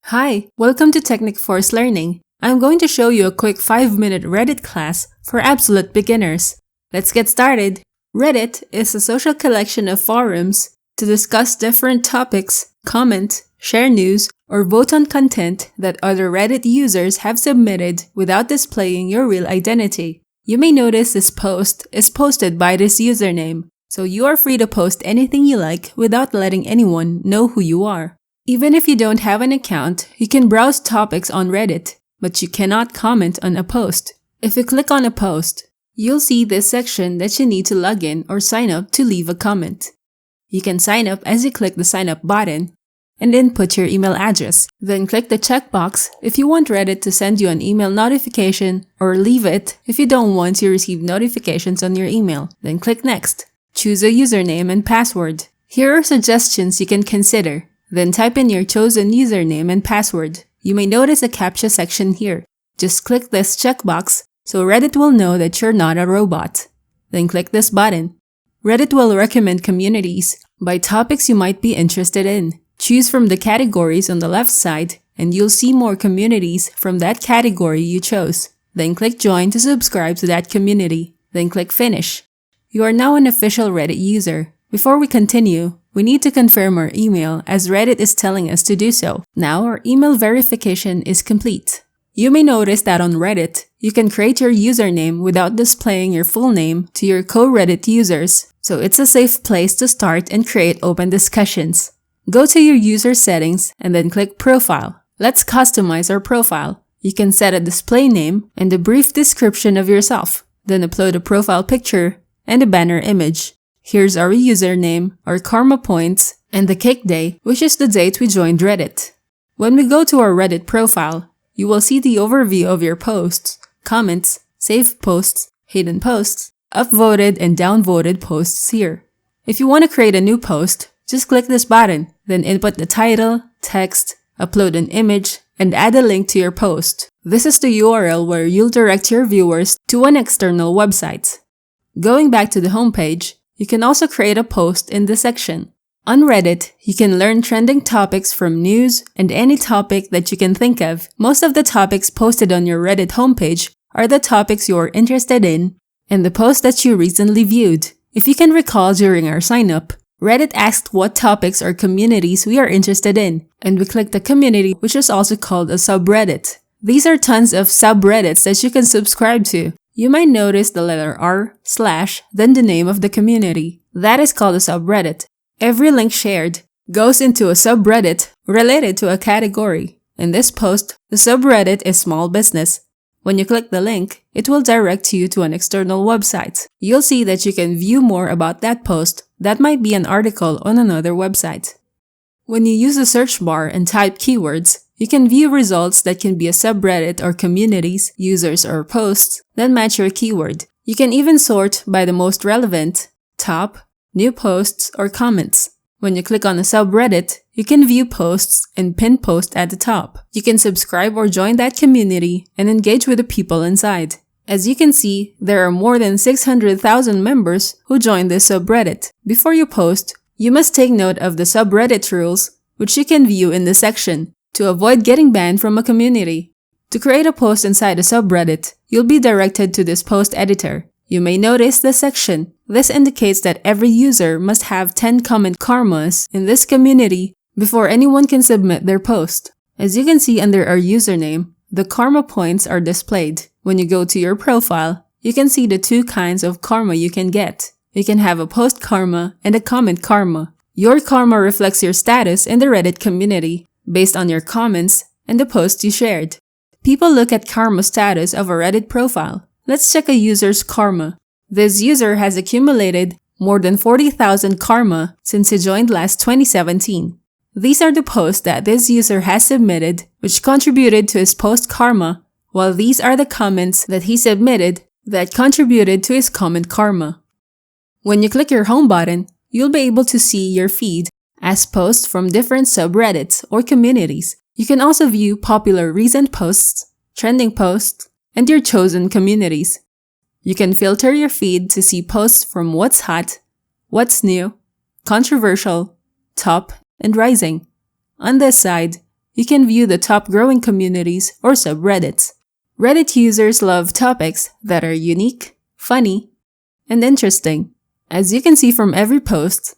Hi, welcome to Technic Force Learning. I'm going to show you a quick 5-minute Reddit class for absolute beginners. Let's get started. Reddit is a social collection of forums to discuss different topics, comment, share news, or vote on content that other Reddit users have submitted without displaying your real identity. You may notice this post is posted by this username, so you are free to post anything you like without letting anyone know who you are. Even if you don't have an account, you can browse topics on Reddit, but you cannot comment on a post. If you click on a post, you'll see this section that you need to log in or sign up to leave a comment. You can sign up as you click the sign up button and input your email address. Then click the checkbox if you want Reddit to send you an email notification, or leave it if you don't want to receive notifications on your email. Then click next. Choose a username and password. Here are suggestions you can consider. Then type in your chosen username and password. You may notice a CAPTCHA section here. Just click this checkbox so Reddit will know that you're not a robot. Then click this button. Reddit will recommend communities by topics you might be interested in. Choose from the categories on the left side and you'll see more communities from that category you chose. Then click join to subscribe to that community. Then click finish. You are now an official Reddit user. Before we continue, we need to confirm our email as Reddit is telling us to do so. Now our email verification is complete. You may notice that on Reddit, you can create your username without displaying your full name to your co-Reddit users, so it's a safe place to start and create open discussions. Go to your user settings and then click Profile. Let's customize our profile. You can set a display name and a brief description of yourself, then upload a profile picture and a banner image. Here's our username, our karma points, and the cake day, which is the date we joined Reddit. When we go to our Reddit profile, you will see the overview of your posts, comments, saved posts, hidden posts, upvoted and downvoted posts here. If you want to create a new post, just click this button, then input the title, text, upload an image, and add a link to your post. This is the URL where you'll direct your viewers to an external website. Going back to the homepage, you can also create a post in this section. On Reddit, you can learn trending topics from news and any topic that you can think of. Most of the topics posted on your Reddit homepage are the topics you are interested in and the posts that you recently viewed. If you can recall during our sign-up, Reddit asked what topics or communities we are interested in, and we clicked the community, which is also called a subreddit. These are tons of subreddits that you can subscribe to. You might notice the letter r/, then the name of the community. That is called a subreddit. Every link shared goes into a subreddit related to a category. In this post, the subreddit is small business. When you click the link, it will direct you to an external website. You'll see that you can view more about that post. That might be an article on another website. When you use the search bar and type keywords, you can view results that can be a subreddit or communities, users, or posts that match your keyword. You can even sort by the most relevant, top, new posts, or comments. When you click on a subreddit, you can view posts and pin post at the top. You can subscribe or join that community and engage with the people inside. As you can see, there are more than 600,000 members who joined this subreddit. Before you post, you must take note of the subreddit rules, which you can view in this section, to avoid getting banned from a community. To create a post inside a subreddit, you'll be directed to this post editor. You may notice this section. This indicates that every user must have 10 comment karmas in this community before anyone can submit their post. As you can see under our username, the karma points are displayed. When you go to your profile, you can see the two kinds of karma you can get. You can have a post karma and a comment karma. Your karma reflects your status in the Reddit community based on your comments and the posts you shared. People look at karma status of a Reddit profile. Let's check a user's karma. This user has accumulated more than 40,000 karma since he joined last 2017. These are the posts that this user has submitted, which contributed to his post karma, while these are the comments that he submitted that contributed to his comment karma. When you click your home button, you'll be able to see your feed as posts from different subreddits or communities. You can also view popular recent posts, trending posts, and your chosen communities. You can filter your feed to see posts from what's hot, what's new, controversial, top, and rising. On this side, you can view the top growing communities or subreddits. Reddit users love topics that are unique, funny, and interesting. As you can see from every post,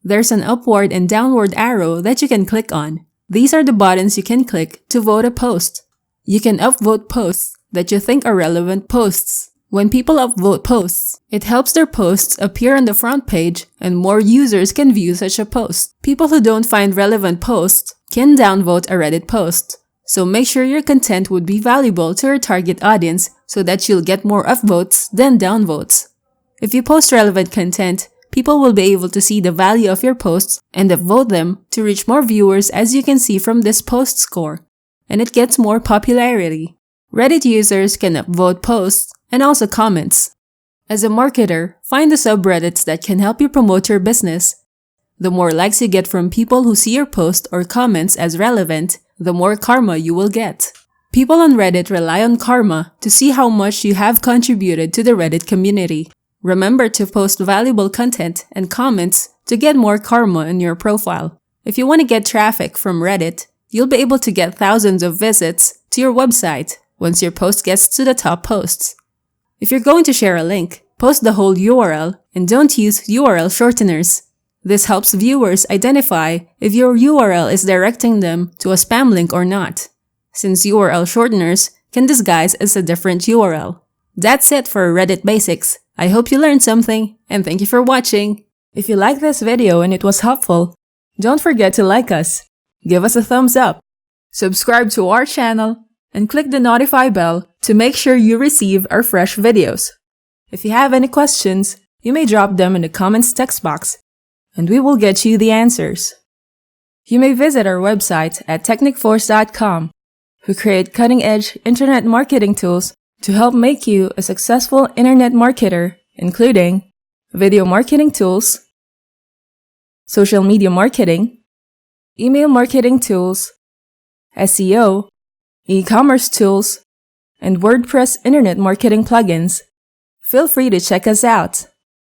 there's an upward and downward arrow that you can click on. These are the buttons you can click to vote a post. You can upvote posts that you think are relevant posts. When people upvote posts, it helps their posts appear on the front page and more users can view such a post. People who don't find relevant posts can downvote a Reddit post. So make sure your content would be valuable to your target audience so that you'll get more upvotes than downvotes. If you post relevant content, people will be able to see the value of your posts and upvote them to reach more viewers, as you can see from this post score. And it gets more popularity. Reddit users can upvote posts and also comments. As a marketer, find the subreddits that can help you promote your business. The more likes you get from people who see your post or comments as relevant, the more karma you will get. People on Reddit rely on karma to see how much you have contributed to the Reddit community. Remember to post valuable content and comments to get more karma in your profile. If you want to get traffic from Reddit, you'll be able to get thousands of visits to your website once your post gets to the top posts. If you're going to share a link, post the whole URL and don't use URL shorteners. This helps viewers identify if your URL is directing them to a spam link or not, since URL shorteners can disguise as a different URL. That's it for Reddit Basics. I hope you learned something, and thank you for watching. If you liked this video and it was helpful, don't forget to like us, give us a thumbs up, subscribe to our channel, and click the notify bell to make sure you receive our fresh videos. If you have any questions, you may drop them in the comments text box, and we will get you the answers. You may visit our website at technicforce.com. We create cutting-edge internet marketing tools to help make you a successful internet marketer, including video marketing tools, social media marketing, email marketing tools, SEO, e-commerce tools, and WordPress internet marketing plugins. Feel free to check us out.